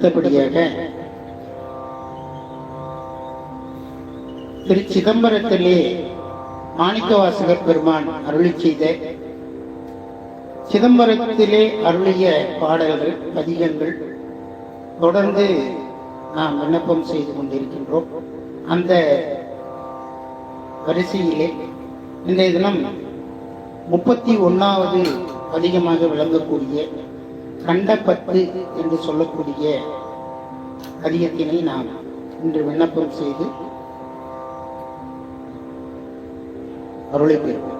அடுத்தபடியாக திரு சிதம்பரத்திலே மாணிக்கவாசகர் பெருமான் அருளி செய்த சிதம்பரத்திலே அருளிய பாடல்கள் பதிகங்கள் தொடர்ந்து நாம் விண்ணப்பம் செய்து கொண்டிருக்கின்றோம். அந்த வரிசையிலே இன்றைய தினம் 31வது பதிகமாக விளங்கக்கூடிய கண்டப்பத்து என்று சொல்லக்கூடிய பதிகத்தினை நாம் இன்று விண்ணப்பம் செய்து அருளை பெறுவோம்.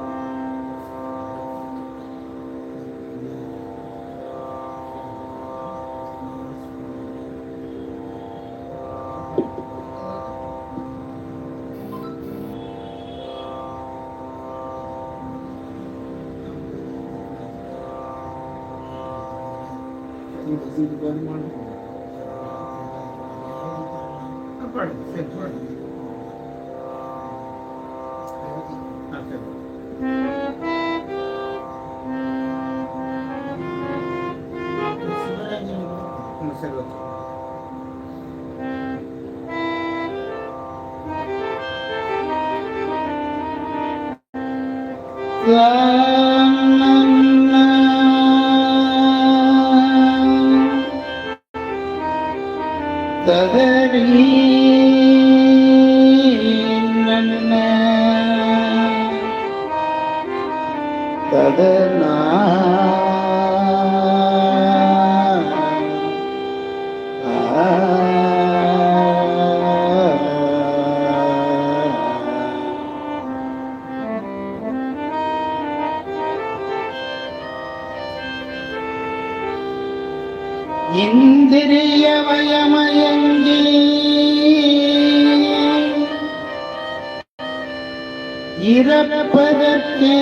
இந்திரிய வயமயங்கி இறப்பதற்கே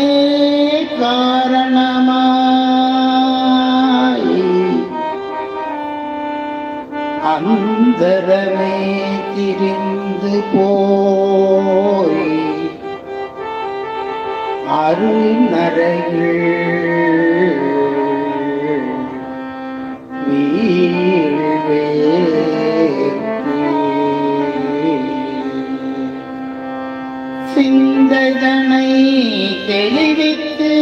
காரணமாய் அந்தரமே திரிந்து போய் அருநரையில் சிந்தனை தெளிவித்து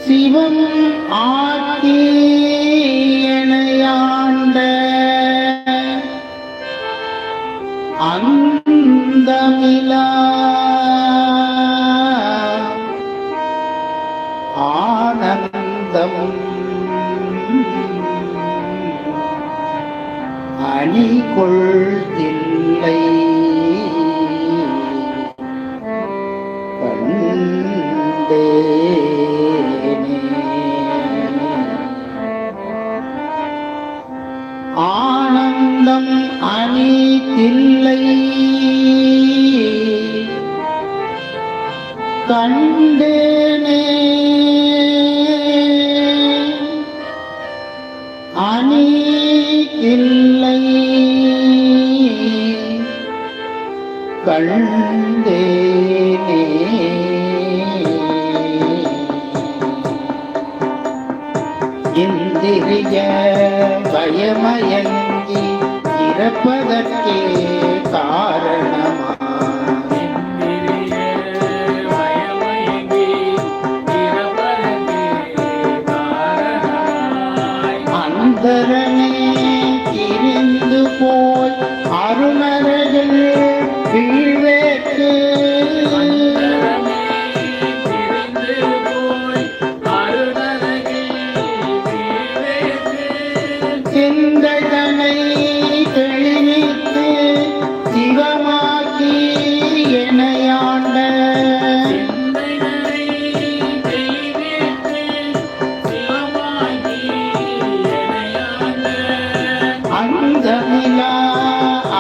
சிவம் ஆக்கி எனையாண்ட அந்தமிலா ஆனந்தம் அணிகொள்தில்லை கண்டேனே. ஆனந்தம் அணிதில்லை கண்டேனே. அணி இல்லை கண்டேனே. இந்திரிய பயமயங்கி இறப்பதற்கே காரணமா அந்தரமே திரிந்து போய் அருணர்கள் வீழ்வேற்கு சிந்தனை தெளிவித்து சிவமாக்கி எனையாண்ட அந்தமிலா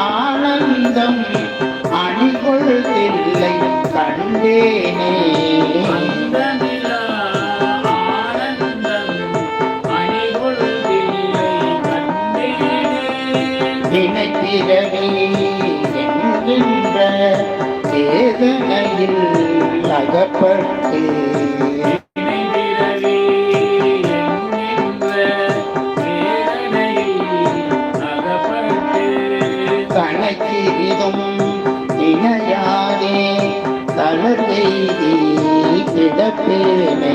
ஆனந்தம் அணிகொள்தில்லை கண்டேனே. நினைத்திரவே என்கின்ற வேதனையில் அகப்பட்டு சிறிதும் நினையாதே தளர்வெய்தி கிடப்பேனை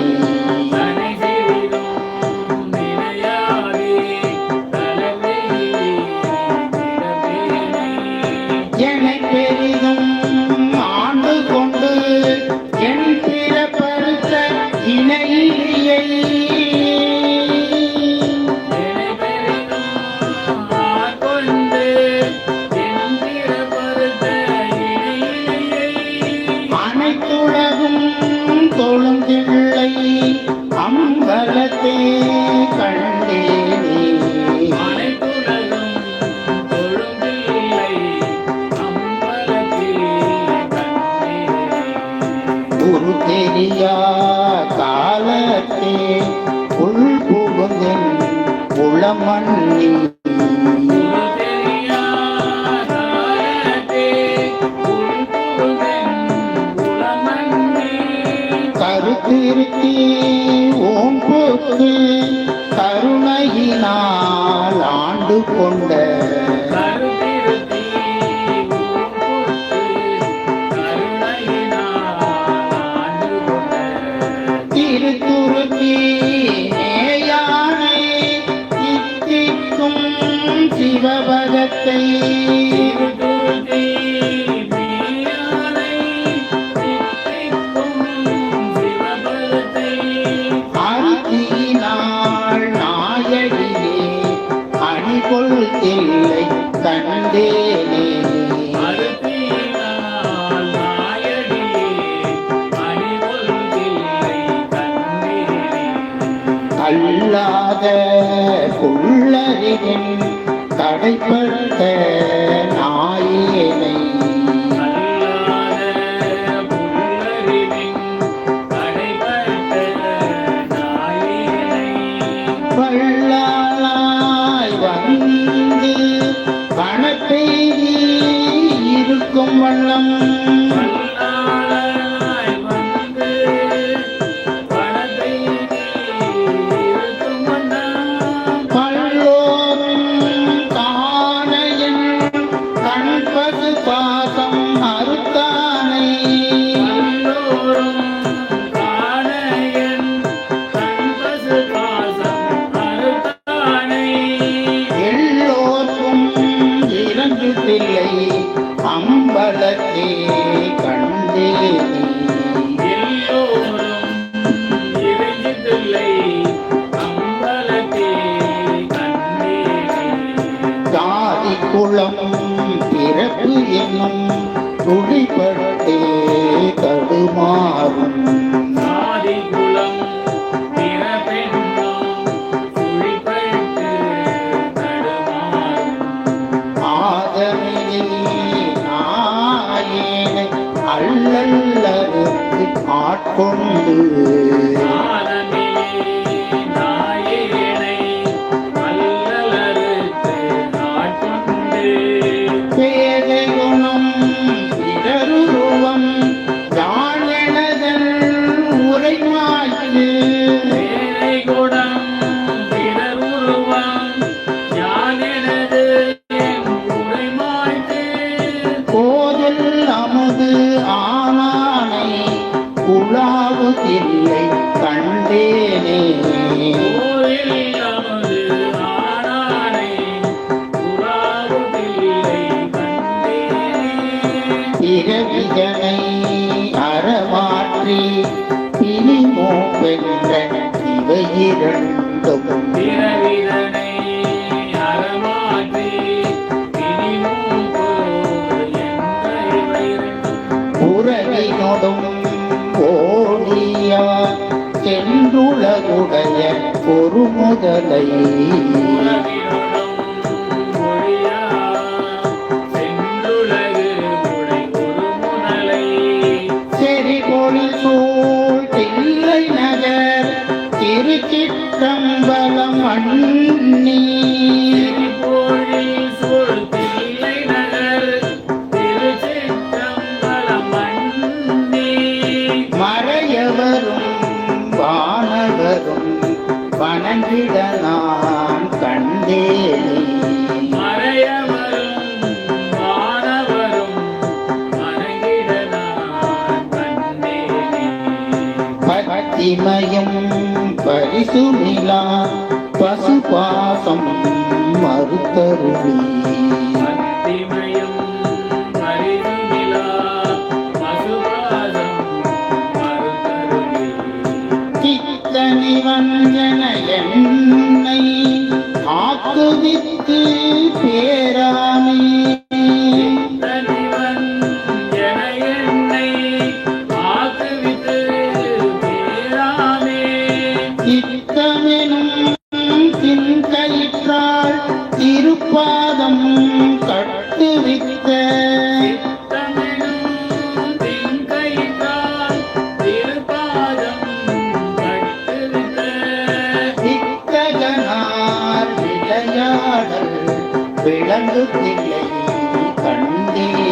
என்னை பெரிதும் ஆண்டு கொண்டு என் பிறப்பறுத்த இணையை அனைத்துலகும் தொழுந்தில்லை அம்பலத்தே கண்டேனே குரு தெரியா காலத்தே உள் புகுந்தன் உளமண்ணி கருத்திருத்தி ஓம்புக்கு கருணையினால் ஆண்டு கொண்ட திருத்துருத்தி நேயானை இத்திக்கும் சிவபதத்தை அருத்தியினால் நாயகியே அணிகொள் இல்லை கண்டேனே அல்லாத புல்லறிவின் தடைப்பட்ட நாயேனை வல்லாளாய் வந்து கணப்பெய்தி இருக்கும் வண்ணம் பாசம் அறுத்தானை எல்லோருக்கும் இறங்குதில்லை அம்பலத்தே கண்டேனே ஜாதி குளம் பிறப்பு என்னும் துடிப்பட்டே தடுமாறும் ஆதமில் நாயேனை அல்லல்லருக்கு ஆட்கொண்டு பேதைகுணம் இடருருவம் யாழெனதல் உரைமாற்று கோதில் அமுது ஆனானை குழாவுதில்லை கண்டேனே பிறவிதனை அறமாற்றி பிரிமோ வென்ற இவை இரண்டும் உறவினொடும் ஓடியா சென்றுலகுடைய ஒரு முதலை சூழ் தில்லை நகர் திருச்சிற்றம்பலம் அண்ணி மறையவரும் வானவரும் வணங்கிட நான் கண்டேனே மறையவரும் வானவரும் பத்திமயம் பரிசுமிலா பசுபாசம் மறுத்தருளி பத்திமயம் பரிசுமிலா பசுபாசம் மறுத்தருளி சித்த நிவஞ்சன என்னை ஆக்குவித்து பேராமே திருப்பாதம் கட்டுவித்த சித்தகனார் விளையாடல் விளங்கு தில்லை கண்டேனே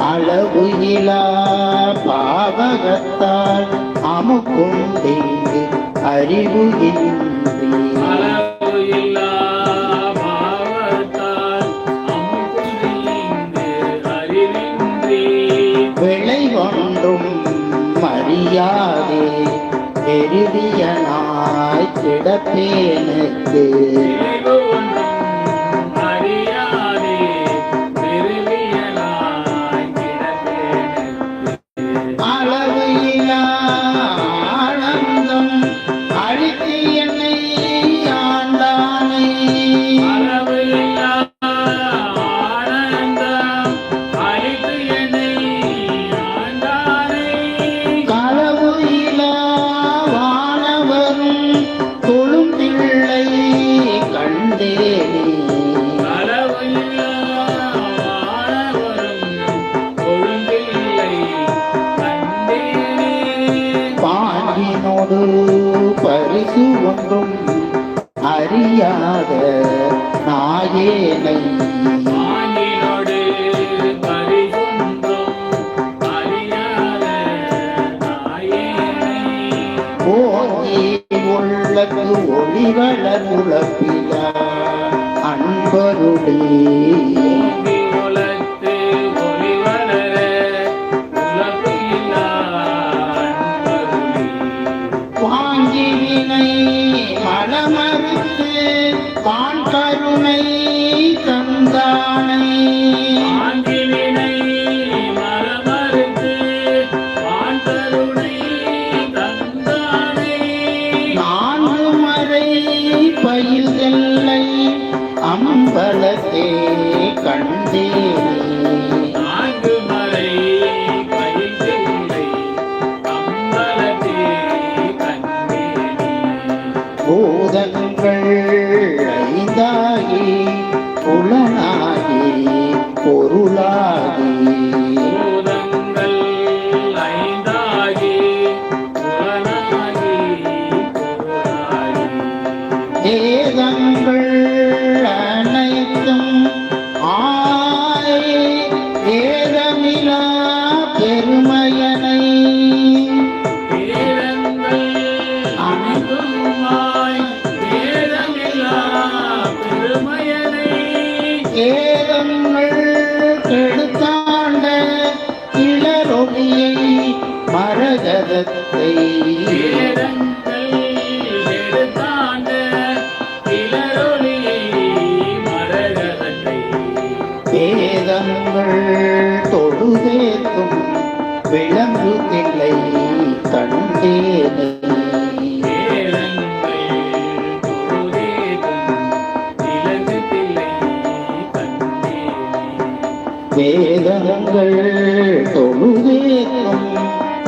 அளவு இலா பாவகத்தால் அமுக்குண்டேங்கு அறிவு இன்றி விளைவொன்றும் அறியாதே பெருதியனாய் கிடப்பேனுக்கு பரிசு ஒன்றும் அறியாத நாயேனை ஓங்கி உள்ளது ஒளிவளர் உழப்பில அன்பருளே மலமறுத்து தான் கருணை தந்தானை நான்கு மறை பயில்களை அம்பலத்தே கண்டேனே பூதங்கள் ஐந்தாகி புலனாகி பொருளாகி வேதங்கள் அனைத்தும் ஆய் வேதமிலா பெருமையனை ஏதங்கள் கெடுத்தாண்ட இளரொளியை மரகதத்தை வேதங்கள் தொழுதேத்தும் விளங்குதில்லை கண்டேனே வேதங்கள் தொழுதேத்தும்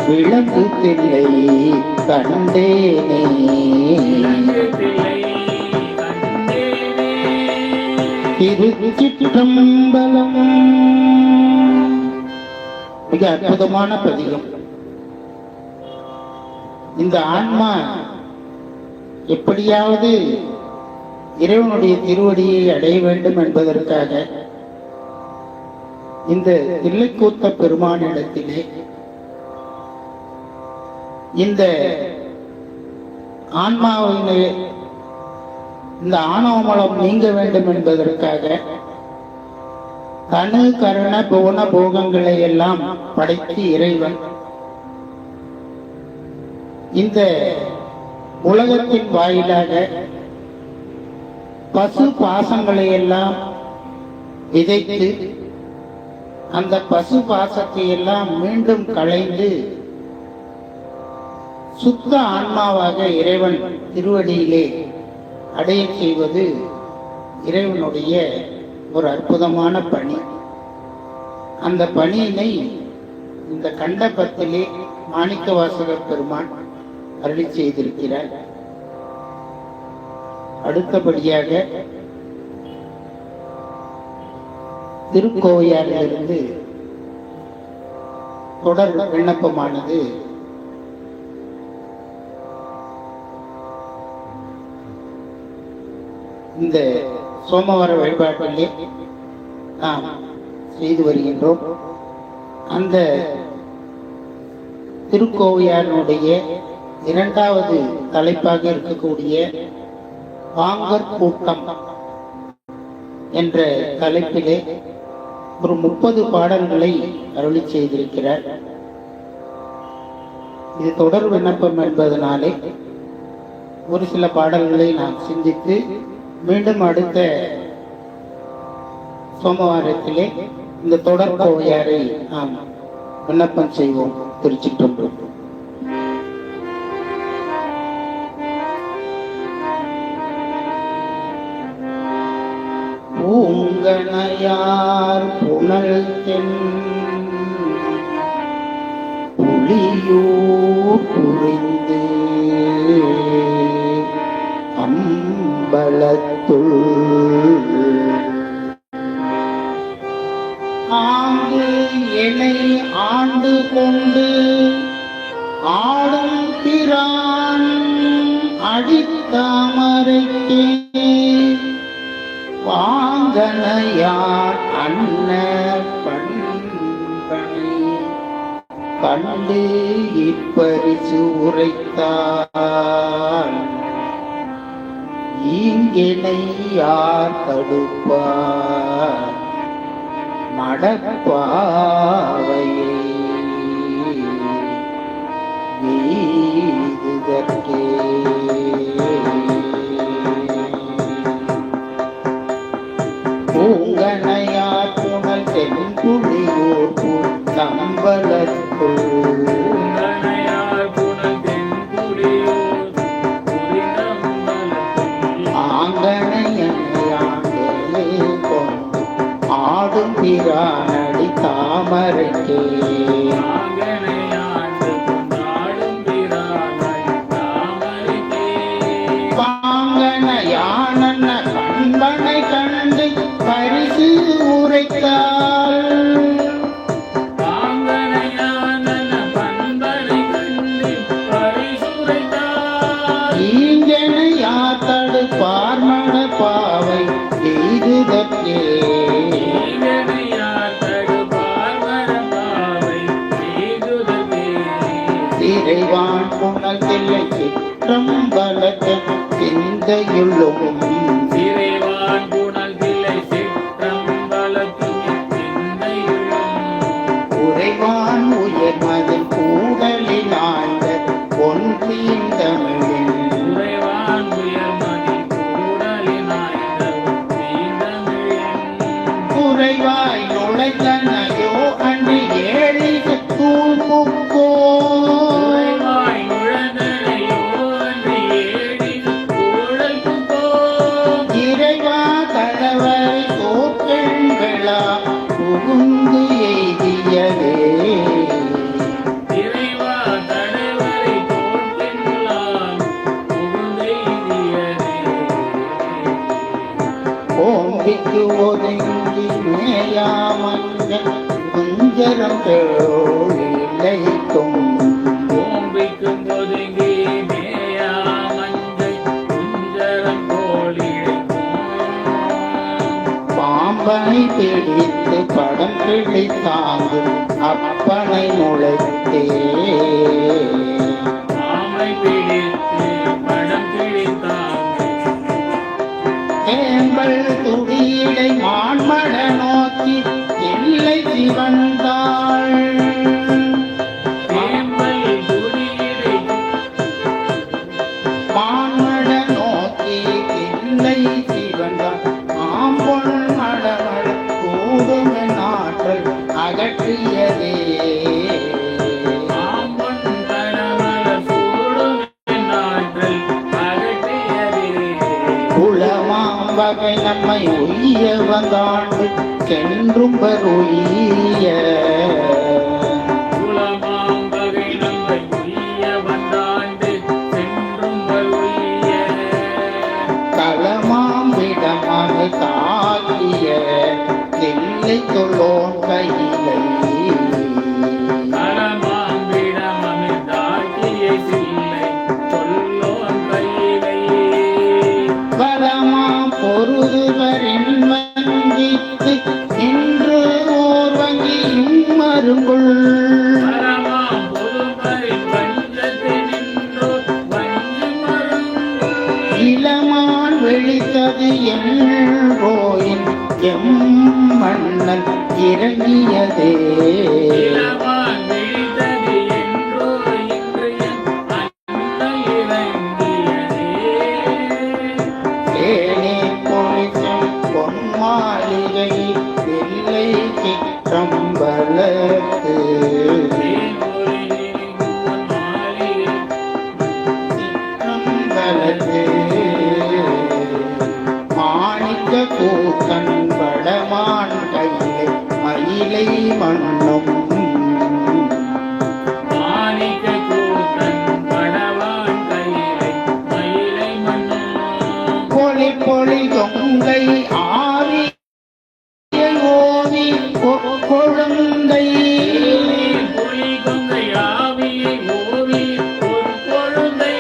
விளங்குதில்லை கண்டேனே திருச்சிற்றம்பலம். மிக அற்புதமான பதிகம். இந்த ஆன்மா எப்படியாவது இறைவனுடைய திருவடியை அடைய வேண்டும் என்பதற்காக இந்த தில்லைக்கூத்த பெருமானிடத்திலே இந்த ஆன்மாவினை இந்த ஆணவமலம் நீங்க வேண்டும் என்பதற்காக தனு கரண புவன போகங்களை எல்லாம் படைத்து இறைவன் இந்த உலகத்தின் வாயிலாக பசு பாசங்களை எல்லாம் விதைத்து அந்த பசு பாசத்தை எல்லாம் மீண்டும் களைந்து சுத்த ஆன்மாவாக இறைவன் திருவடியிலே அடைய செய்வது இறைவனுடைய ஒரு அற்புதமான பணி. அந்த பணியினை இந்த கண்டபத்திலே மாணிக்கவாசகர் பெருமான் அருளி செய்திருக்கிறார். அடுத்தபடியாக திருக்கோவையாரிலிருந்து தொடர் விண்ணப்பமானது இந்த சோமவார வழிபாட்டிலே நாம் செய்து வருகின்றோம். அந்த திருக்கோவையாரினுடைய இரண்டாவது தலைப்பாக இருக்கக்கூடிய வாங்கற் கூட்டம் என்ற தலைப்பிலே ஒரு 30 பாடல்களை அருளி செய்திருக்கிறார். இது தொடர் விண்ணப்பம் என்பதனாலே ஒரு சில பாடல்களை நாம் சிந்தித்து மீண்டும் அடுத்த சோமவாரத்திலே இந்த தொடர் கோவையாரை நாம் விண்ணப்பம் செய்வோம். திருச்சிற்றம்பலம். பூங்கனையார் புனல் தென் புலியூர் புரிந்து அம்பலத்துள் ஆங்கு என்னை ஆண்டு கொண்டு ஆடும் பிரான் அடித்தாமரைக்கே வாங்கனையார் அன்ன பண்பனை கண்டு இப்பரிசு உரைத்தார் ஈங்கினை யார் தடுப்பார் மடப்பாவையை வீதுதற்கே பூங்கனையார் புனல் தென்புலியூர் நம்பலத்துள் ஆங்கனையாண்டே கொண்டு ஆடும் பிரானடி தாமரைக்கே பாங்கனையான கண்பனை கண்டு பரிசு உரைத்தாள் ஈங்கனையார் தடுப்பார் மடப்பாவை எய்துதற்கே இறைவான் புனல் தில்லை சிற்றம்பலத்து சிந்தையுள்ளும் உறைவான் உயர்மதில் கூடலில் ஆழ்ந்த பொன்றிந்தமிழின் குறைவாய் நுழைத்தனையோ அன்று ஏழிசு தூள் புக்கோ இறைவா கடவரை தோற்றங்களா புகுந்து எய்தியவே ஓம்பிக்கு ஒதுங்கி மேயாமங்க குஞ்சரம் இழைக்கும் பாம்பனை பிடித்து படம் பிடித்தாங்கு அப்பனை முளைத்தே ஏம்பல் துடியிடை மான்மட நோக்கி வந்தாள் தேம்பல் துதியிடை மான்மட நோக்கி இல்லை சிவந்தாள் ஆம்பொன் மடமட கூடும் நாற்றல் அகற்றியதே ஆம்பொன் கடமல சூடும் நாற்றல் அகற்றியதே. குளமாம் வகை நம்மை உய்ய வந்தாண்டு சென்றும் உய்ய குலமாம் வகை நம்மை உய்ய வந்தாண்டு சென்றும் உய்ய. களமாம் விடமாக தாக்கிய தில்லை தொல்லோன் கையிலை களமாம் விடமமிழ்ந்தாக்கிய சில்லை சொல்லோன் கையிலை. வளமாம் பொருதுவரின் வங்கித்து இன்று ஓர் வங்கியும் மருங்குள் பரமாம் பொதுமரின் பஞ்சத்தினின்றோர் வஞ்சி மருங்குல். இளமான் வெளித்தது என்றோயின் எம் மன்னன் இறங்கியதே இளமான் விழித்தது என்றோ இன்று என் அன்னை இறங்கியதே. ஏனே பொழிக்கும் பொன் மாளிகை இல்லை சிற்றம்பலத்து தேன்மொழியின் மாளிகை சிற்றம்பலத்து மாணிக்க கூக்கன் வடமான் கையிலை மயிலை மண்ணும் மாணிக்க கூத்தன் படவான் கையிலை மயிலை மன்னும். பொலி பொலி தொங்கை ஆவி ஓவி கொழுந்தை புலி கொங்கை ஆவியை ஓவி ஒரு கொழுந்தை.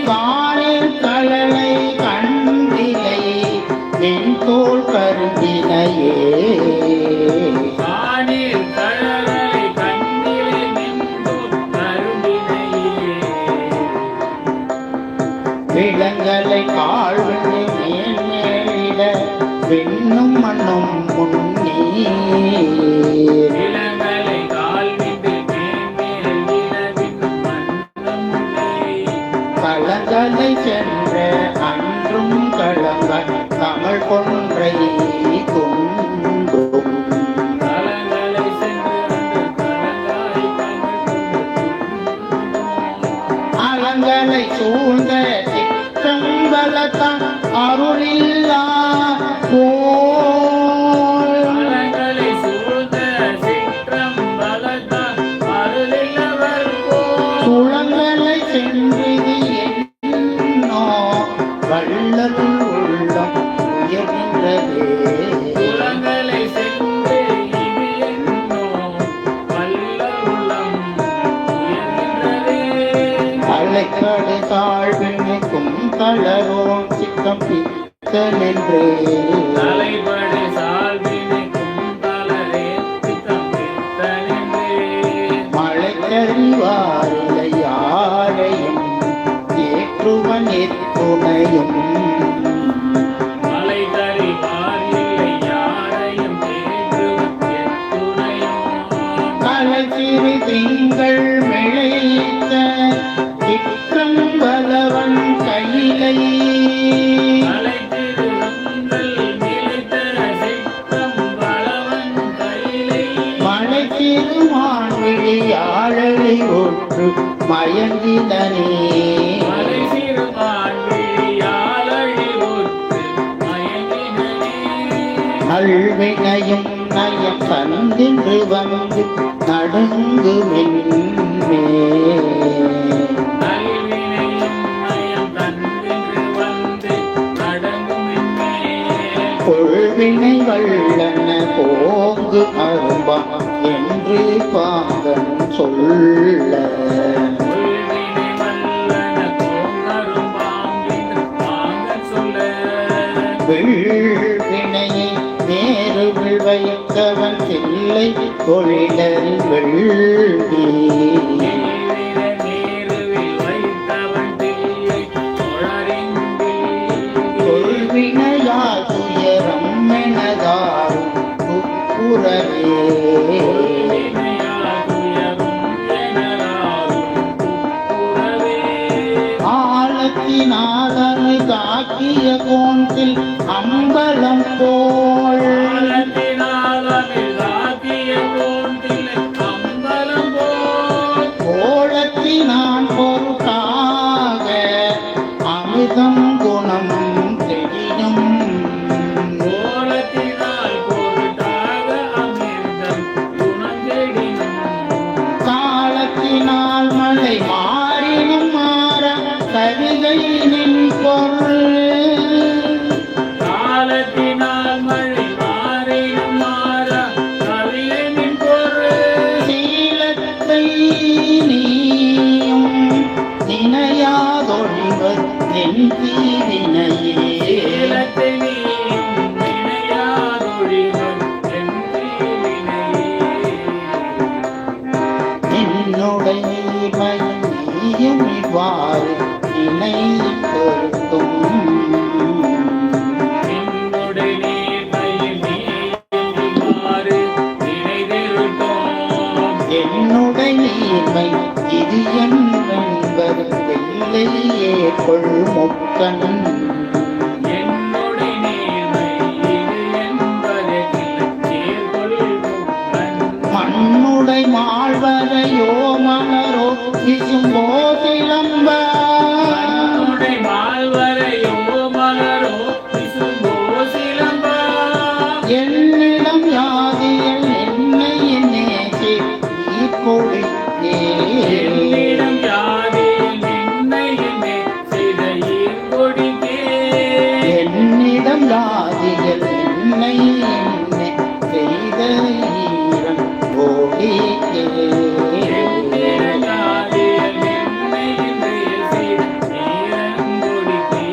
காரில் கழலை கண்டிலை வெண்தோல் கருந்தினையே காணில் கழலை கண்ணிலை நின்றோர் கரும்பினையே. விலங்கலை காழ்விழி மேல் மேலிட விண்ணும் மண்ணும் முன்னீர் இளங்கலை கால் விட்டு மேன்மேல் நிலவின் மன்னம் முன்னே. களங்களை சென்ற அன்றும் களங்க தமிழ் கொன்றை கொண்டும் தலங்களை சென்று அன்று தலங்காய் தமிழ் கொண்டு அலங்களை சூழ்ந்த சிற்றம்பலத்தான் அருளில்லா போல் தலங்களை சூழ்ந்த சிற்றம்பலத்தான் அருளில்லவர் போல். குளங்களை சென்றது என்னோ வள்ளல் உள்ளம் உயர்கின்றதே குலங்களை சென்று இது என்னோ வல்லருளம் உயர்கின்றதே. அலைக்கடை தாழ்வினைக்கும் தளரோம் சிக்கம் பித்தனென்றே தலைபடு சால்வினைக்கும் தளரே சித்தம் பித்தனென்றே. மழைக்கறிவாரில்லை யாரையும் ஏற்றுவன் எத்துணையும் மலை தறிவார் இல்லை யாரையும் தேற்றுவன் எத்துணையும். கலை சிறு திங்கள் மிளைத்த சிற்றம் வலவன் கையிலை அலைத்திருங்கள் நிலைத்த சித்தம் வளவன் கையிலை. மலை திருமான் விழியாழலை ஒற்று மயங்கிதனே மலை சிறுமான் விழியாலழி ஒற்று மயங்கினனே. நல்வினையும் நயம் தந்தின்று வந்து நடுங்குமென்மே நல்வினையும் நயம் தந்தின்று வந்து அடங்குமென்னே. கொள்வினை வல்லன போங்கு அரும்பா என்று பாங்கன் சொல்ல கொள்வினை வல்லன கோங்கரும்பாம்பின் பாங்கன் சொல்ல. விழ்வினையை நேருவில் வைத்தவன் இல்லை தொழிலர் வெள்ளி நேரிட நேருவில் வைத்தவன் தில்லை தொழறிந்தில். கொள்வினையால் துயரம் எனதாரும் துப்புரவே காலத்தினால் மழை மாறினும் மாற கவிதை நின் பொருள். காலத்தினால் மழை மாறினும் மாற கவிதை நின் பொருள். சீலத்தை நீயும் நினையாதொழிவர் என் தீவினையே. சீலத்தை நீயும் நினையாதொழிவர் என் தீவினையே. என்னுடைய நீயும் இவ்வாறு நினைப்பொருத்தும். என்னுடைய நேர்மையில் நீயும் இவ்வாறு நினைதிருத்தோம். என்னுடைய நீர்மை இது என்பது வெள்ளையே கொள்முக்கன். என்னுடைய நேர்மை இது என்பதை நேர்கொள்முக்கன். மண்ணுடை மாழ்வரையோ மலரோ விசும்போ சிலம்ப. மண்ணுடை மால்வரையோ மலரோ விசும்போ சிலம்பா. என்னிடம் யாதியல் என்னை நேசி இப்பொழி என்னிடம் யாதில் நின்னை என்னை செய்த ஈர்கொடிக்கே. என்னிடம் யாதியல் என்னை செய்த ஈரன் கோடிக்கே. என்னிடம் யாதில் நின்னை என்னை செய்த ஈரங்கொடிக்கே.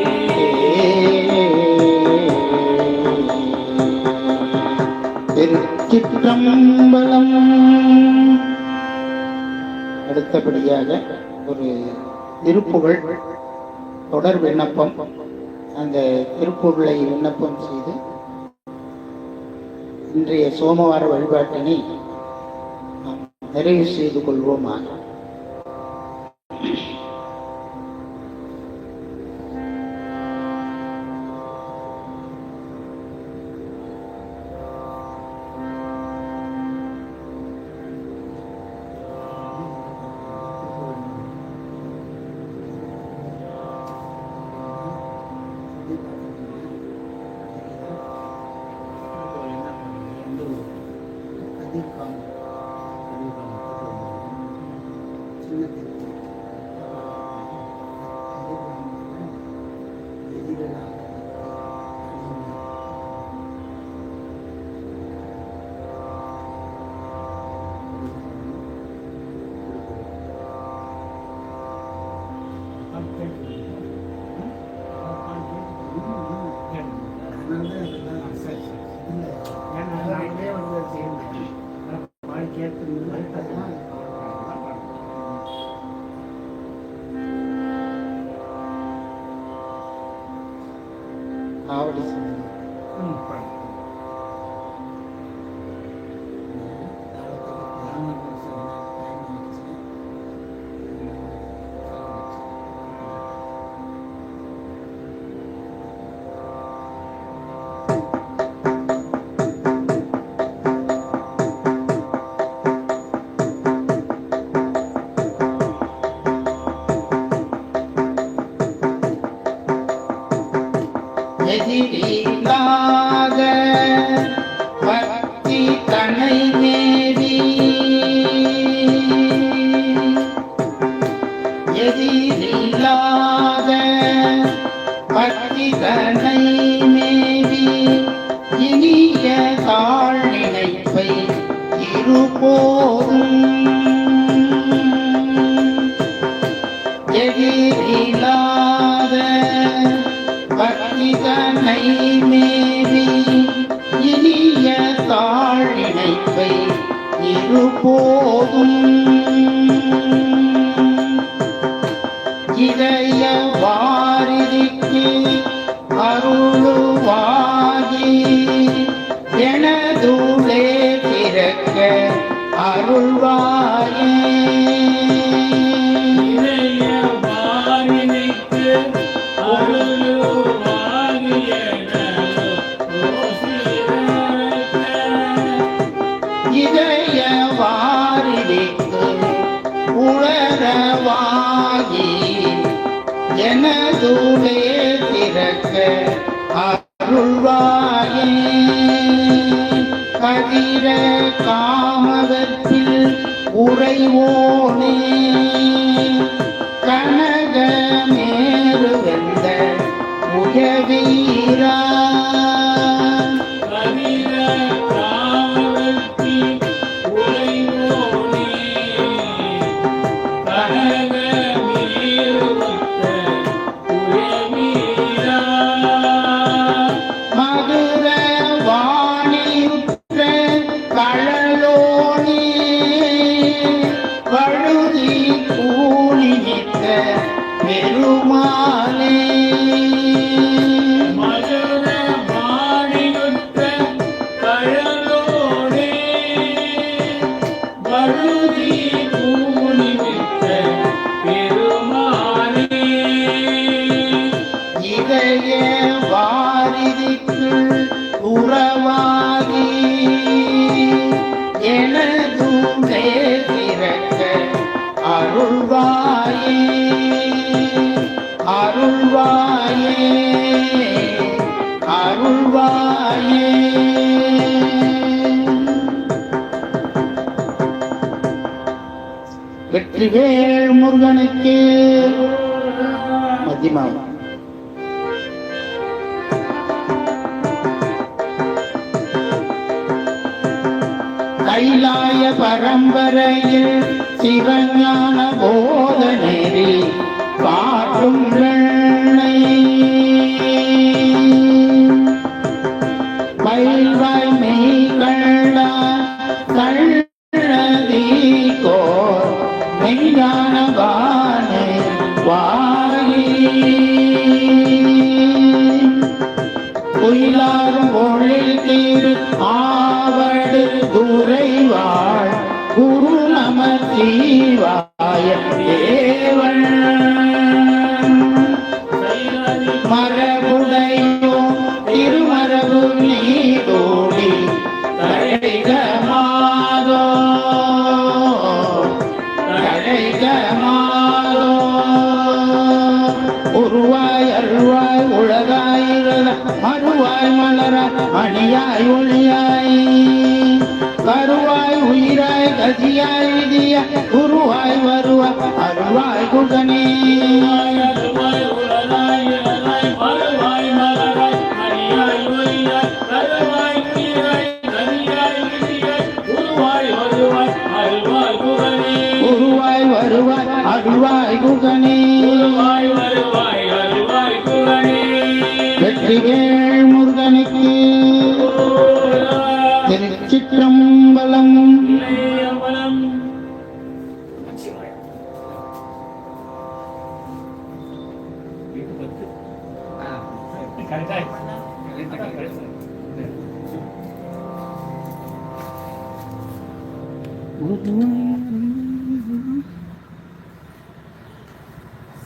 திருச்சிற்றம்பலம். அடுத்தபடியாக ஒரு திருப்புகழ் தொடர் விண்ணப்பம். அந்த திருப்புகழை விண்ணப்பம் செய்து இன்றைய சோமவார வழிபாட்டினை நாம் நிறைவு செய்து கொள்வோமாக. ஆவடி எதிரில்லாத பக்தி தனை மேவி. எதிரில்லாத பக்தி தனை மேவி இனிய தாழ் நினைப்பை இருபோதும். எதிரில்லாத பக்திதனை மேவி இனிய தாழ் நினைப்பை இருபோதும். இதய வாரிதிக்கு அருளுவாகி எனதுளே பிறக்க அருள்வாயே. இதய வாரினிக்கு அருளுவாகிய இதய வாரிதிக்கு உளரவாகி எனதுளே பிறக்க அருள்வாயே. கதிர காமவத்தில் உறைவோனே கனகமேறு வெந்த முயவீரா கவிர காவல்கி உறைவோனே கனகமேருவத்த உயவீரா மதுர வாணியுற்ற கழலோனே வழுதி கூணித்த பெருமாளே மதுர மாணியுற்ற கழலோனே வழுதி கூனிவித்த பெருமானே இதய வாரிதிக்குள் உறவாகி எனதுமே திறக்க அருள்வாயே அருள்வாயே அருள்வாயே வெற்றிவேல் முருகனுக்கு மத்தியமாவும் கைலாய பரம்பரையில் சிவஞான போதநெறி பாடும் வெண்ணை பயில்வாய் மெய் கள்ளா கள்ளதி கோர் மெய்ஞான பானை வாரி குயிலாரும் பொழில் தீரு ஆவடு துறைவாள் குரு நம சீவாய தேவன் மரபுடையோ திருமரபு நீடோடி தழைகமாதோ தழைகமாதோ உருவாய் அருவாய் உலகாயிரல மறுவாய் மலர மணியாய் ஒளியாய் கருவாய் உயிராய் கதியாய் விதிய குருவாய் வருவாய் அருவாய் குகனே அருவாய் உலகாய் இலகாய் மறுவாய் மலராய் மணியாய் ஒளியாய் கருவாய் உயிராய் கதியாய் விதியாய் குருவாய் வருவாய் அருவாய் குகனே குருவாய் வருவாய் அருவாய் குகனே குருவாய் வருவாய் அருவாய் குகனே வெற்றிவேல் முருகனுக்கு திருச்சிற்றம்பலம். அம்பலம்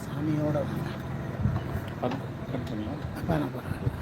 சாமியோட வாங்க. அப்பா நான் போறேன்.